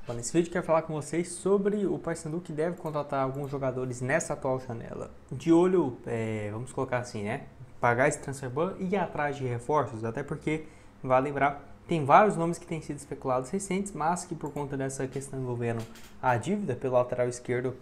Bom, nesse vídeo eu quero falar com vocês sobre o Paysandu que deve contratar alguns jogadores nessa atual janela. De olho, vamos colocar assim, né? Pagar esse transfer ban e ir atrás de reforços, até porque, vale lembrar, tem vários nomes que têm sido especulados recentes, mas que por conta dessa questão envolvendo a dívida pelo lateral esquerdo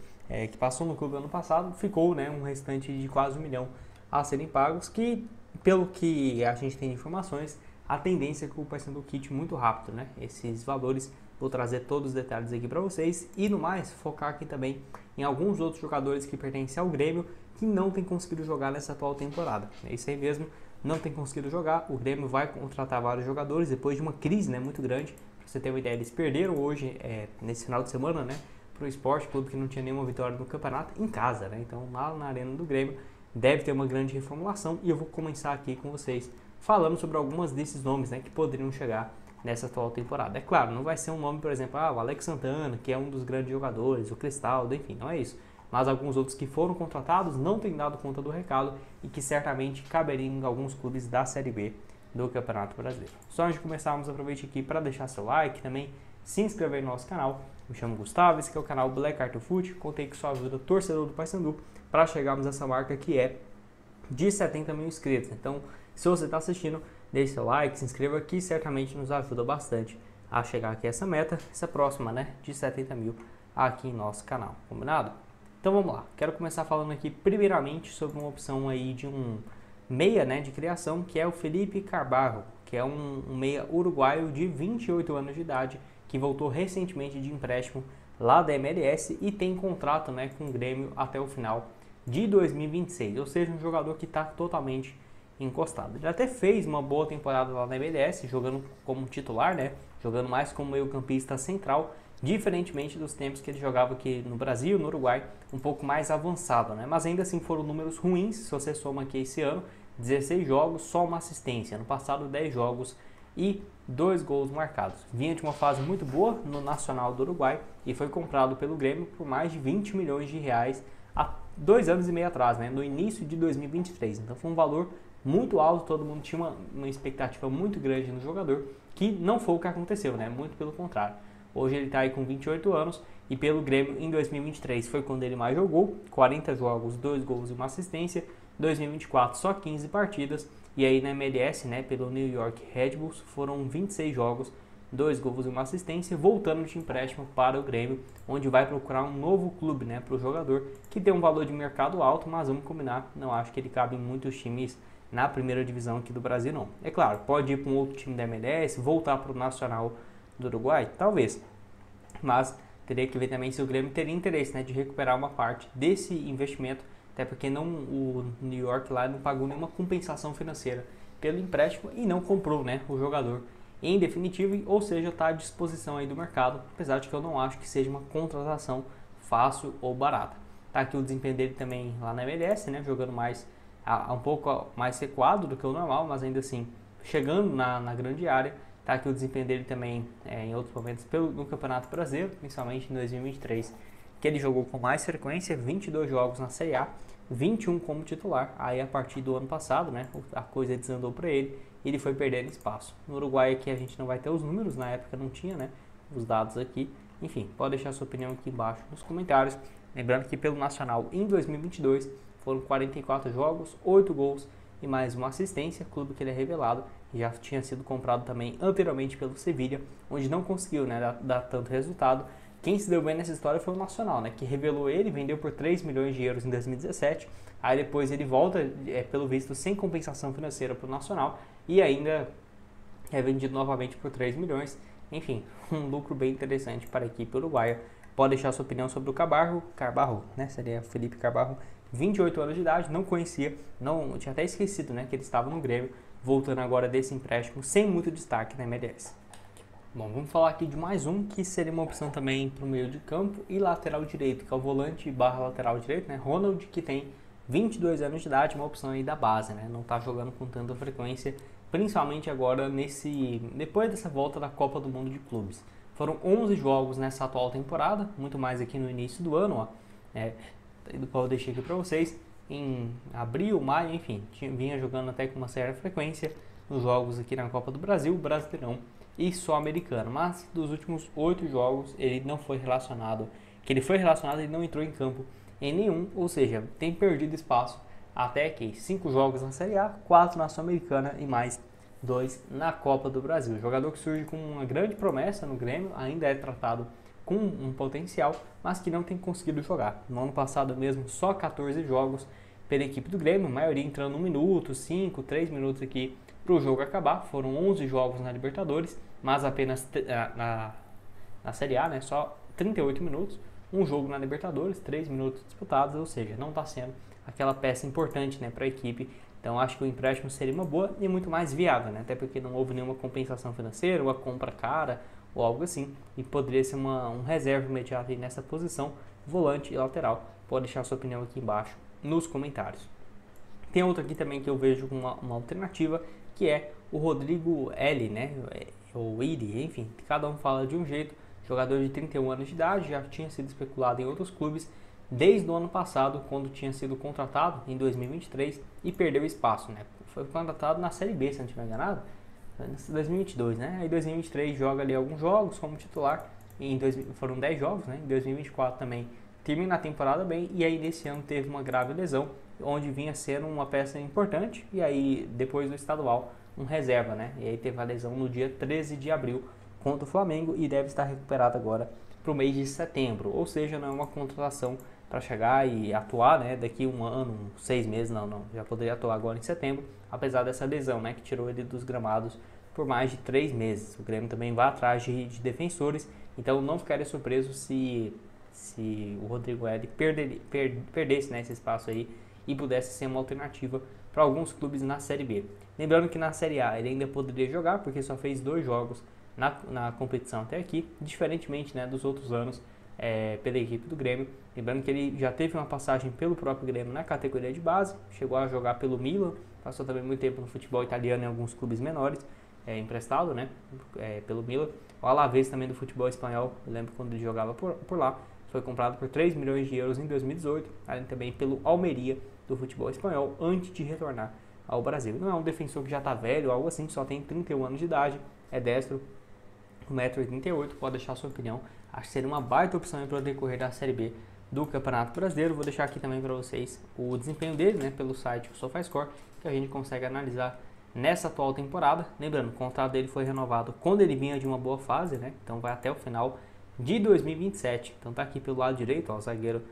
que passou no clube ano passado, ficou um restante de quase 1 milhão a serem pagos, que pelo que a gente tem de informações, a tendência é que o Paysandu quite muito rápido, né? Esses valores, vou trazer todos os detalhes aqui para vocês e no mais, focar aqui também em alguns outros jogadores que pertencem ao Grêmio que não tem conseguido jogar nessa atual temporada. É isso aí mesmo, não tem conseguido jogar, o Grêmio vai contratar vários jogadores depois de uma crise muito grande. Para você ter uma ideia, eles perderam hoje, nesse final de semana, né? Para o Sport Clube que não tinha nenhuma vitória no campeonato, em casa, né? Então lá na arena do Grêmio deve ter uma grande reformulação e eu vou começar aqui com vocês falando sobre algumas desses nomes, né, que poderiam chegar nessa atual temporada. É claro, não vai ser um nome, por exemplo, o Alex Santana, que é um dos grandes jogadores, o Cristaldo, enfim, não é isso. Mas alguns outros que foram contratados não têm dado conta do recado e que certamente caberiam em alguns clubes da Série B do Campeonato Brasileiro. Só antes de começarmos, aproveite aqui para deixar seu like, também se inscrever no nosso canal. Me chamo Gustavo, esse aqui é o canal Black Art Foot, contei com sua ajuda, torcedor do Paysandu, para chegarmos a essa marca que é de 70 mil inscritos. Então, se você está assistindo, deixe seu like, se inscreva que certamente nos ajuda bastante a chegar aqui a essa meta, essa próxima, né, de 70 mil aqui em nosso canal, combinado? Então vamos lá, quero começar falando aqui primeiramente sobre uma opção aí de um meia, né, de criação, que é o Felipe Carbarro, que é um meia uruguaio de 28 anos de idade, que voltou recentemente de empréstimo lá da MLS e tem contrato, né, com o Grêmio até o final de 2026, ou seja, um jogador que está totalmente encostado. Ele até fez uma boa temporada lá na MLS, jogando como titular, né? Jogando mais como meio-campista central, diferentemente dos tempos que ele jogava aqui no Brasil, no Uruguai, um pouco mais avançado, né? Mas ainda assim foram números ruins, se você soma aqui esse ano, 16 jogos, só uma assistência. No passado, 10 jogos e 2 gols marcados. Vinha de uma fase muito boa no Nacional do Uruguai e foi comprado pelo Grêmio por mais de 20 milhões de reais há 2 anos e meio atrás, né? No início de 2023. Então foi um valor muito alto, todo mundo tinha uma expectativa muito grande no jogador, que não foi o que aconteceu, né? Muito pelo contrário. Hoje ele está aí com 28 anos e pelo Grêmio em 2023 foi quando ele mais jogou, 40 jogos, 2 gols e uma assistência, 2024 só 15 partidas e aí na MLS, né, pelo New York Red Bulls foram 26 jogos, 2 gols e uma assistência, voltando de empréstimo para o Grêmio, onde vai procurar um novo clube, né, para o jogador, que tem um valor de mercado alto, mas vamos combinar, não acho que ele cabe em muitos times na primeira divisão aqui do Brasil, não. É claro, pode ir para um outro time da MLS, voltar para o Nacional do Uruguai, talvez, mas teria que ver também se o Grêmio teria interesse, né, de recuperar uma parte desse investimento, até porque o New York lá não pagou nenhuma compensação financeira pelo empréstimo e não comprou, né, o jogador em definitivo, ou seja, está à disposição aí do mercado, apesar de que eu não acho que seja uma contratação fácil ou barata. Tá aqui o desempenho dele também lá na MLS, né, jogando um pouco mais recuado do que o normal, mas ainda assim chegando na grande área. Tá aqui o desempenho dele também em outros momentos no Campeonato Brasileiro, principalmente em 2023, que ele jogou com mais frequência, 22 jogos na Série A, 21 como titular. Aí a partir do ano passado, né, a coisa desandou para ele e ele foi perdendo espaço. No Uruguai aqui a gente não vai ter os números, na época não tinha, né, os dados aqui. Enfim, pode deixar sua opinião aqui embaixo nos comentários. Lembrando que pelo Nacional em 2022 foram 44 jogos, 8 gols e mais uma assistência, clube que ele é revelado, já tinha sido comprado também anteriormente pelo Sevilha, onde não conseguiu, né, dar tanto resultado. Quem se deu bem nessa história foi o Nacional, né, que revelou ele, vendeu por 3 milhões de euros em 2017, aí depois ele volta, pelo visto, sem compensação financeira para o Nacional, e ainda é vendido novamente por 3 milhões, enfim, um lucro bem interessante para a equipe uruguaia. Pode deixar sua opinião sobre o Carbarro, né, seria Felipe Carbarro, 28 anos de idade, não conhecia, tinha até esquecido, né, que ele estava no Grêmio, voltando agora desse empréstimo, sem muito destaque na MLS. Bom, vamos falar aqui de mais um, que seria uma opção também para o meio de campo e lateral direito, que é o volante barra lateral direito, né, Ronald, que tem 22 anos de idade, uma opção aí da base, né, não está jogando com tanta frequência, principalmente agora depois dessa volta da Copa do Mundo de Clubes. Foram 11 jogos nessa atual temporada, muito mais aqui no início do ano, do qual eu deixei aqui para vocês, em abril, maio, enfim, vinha jogando até com uma certa frequência nos jogos aqui na Copa do Brasil, Brasileirão e só americano, mas dos últimos 8 jogos ele não foi relacionado, que ele foi relacionado, ele não entrou em campo em nenhum, ou seja, tem perdido espaço até que 5 jogos na Série A, 4 na Sul-Americana e mais 2 na Copa do Brasil. O jogador que surge com uma grande promessa no Grêmio, ainda é tratado com um potencial, mas que não tem conseguido jogar. No ano passado mesmo, só 14 jogos pela equipe do Grêmio, a maioria entrando 1 minuto, 5, 3 minutos aqui para o jogo acabar. Foram 11 jogos na Libertadores, mas apenas na Série A, né, só 38 minutos. Um jogo na Libertadores, 3 minutos disputados, ou seja, não está sendo aquela peça importante, né, para a equipe. Então acho que o empréstimo seria uma boa e muito mais viável, né, até porque não houve nenhuma compensação financeira, uma compra cara ou algo assim, e poderia ser um reserva imediato aí nessa posição, volante e lateral. Pode deixar sua opinião aqui embaixo nos comentários. Tem outro aqui também que eu vejo uma alternativa, que é o Rodrigo L, né, ou Iri, enfim, cada um fala de um jeito. Jogador de 31 anos de idade, já tinha sido especulado em outros clubes desde o ano passado, quando tinha sido contratado em 2023 e perdeu espaço, né? Foi contratado na Série B, se não estiver enganado, em 2022, né? Aí em 2023 joga ali alguns jogos como titular, foram 10 jogos, né? Em 2024 também termina a temporada bem, e aí nesse ano teve uma grave lesão, onde vinha sendo uma peça importante, e aí depois do estadual, um reserva, né? E aí teve a lesão no dia 13 de abril, contra o Flamengo, e deve estar recuperado agora para o mês de setembro, ou seja, não é uma contratação para chegar e atuar, né, daqui um ano, 6 meses, não, já poderia atuar agora em setembro, apesar dessa lesão, né, que tirou ele dos gramados por mais de 3 meses. O Grêmio também vai atrás de defensores, então não ficaria surpreso se o Rodrigo L perdesse, né, esse espaço aí e pudesse ser uma alternativa para alguns clubes na Série B. Lembrando que na Série A ele ainda poderia jogar, porque só fez 2 jogos na competição até aqui, diferentemente, né, dos outros anos pela equipe do Grêmio. Lembrando que ele já teve uma passagem pelo próprio Grêmio na categoria de base, chegou a jogar pelo Milan, passou também muito tempo no futebol italiano em alguns clubes menores, emprestado, né, pelo Milan. O Alavés também do futebol espanhol, eu lembro quando ele jogava por lá, foi comprado por 3 milhões de euros em 2018, além também pelo Almeria do futebol espanhol, antes de retornar ao Brasil. Não é um defensor que já está velho, algo assim, só tem 31 anos de idade, é destro, 1,88 m, pode deixar a sua opinião. Acho que seria uma baita opção para o decorrer da Série B do Campeonato Brasileiro. Vou deixar aqui também para vocês o desempenho dele, né, pelo site SofaScore, que a gente consegue analisar nessa atual temporada. Lembrando, o contrato dele foi renovado quando ele vinha de uma boa fase, né, então vai até o final de 2027. Então tá aqui pelo lado direito, ó, o zagueiro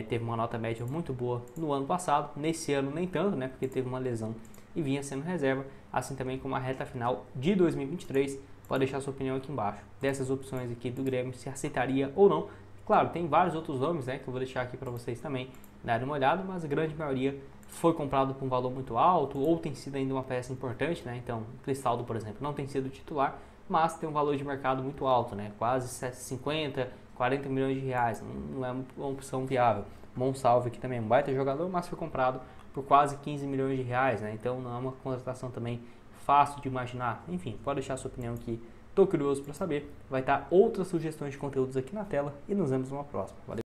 teve uma nota média muito boa no ano passado, nesse ano nem tanto, né, porque teve uma lesão e vinha sendo reserva, assim também como a reta final de 2023. Pode deixar sua opinião aqui embaixo dessas opções aqui do Grêmio, se aceitaria ou não. Claro, tem vários outros nomes, né, que eu vou deixar aqui para vocês também darem uma olhada, mas a grande maioria foi comprado por um valor muito alto ou tem sido ainda uma peça importante, né? Então, Cristaldo, por exemplo, não tem sido titular, mas tem um valor de mercado muito alto, né? Quase 50, 40 milhões de reais, não é uma opção viável. Monsalve aqui também é um baita jogador, mas foi comprado por quase 15 milhões de reais, né? Então não é uma contratação também fácil de imaginar. Enfim, pode deixar sua opinião aqui, tô curioso para saber. Vai estar outras sugestões de conteúdos aqui na tela e nos vemos numa próxima. Valeu!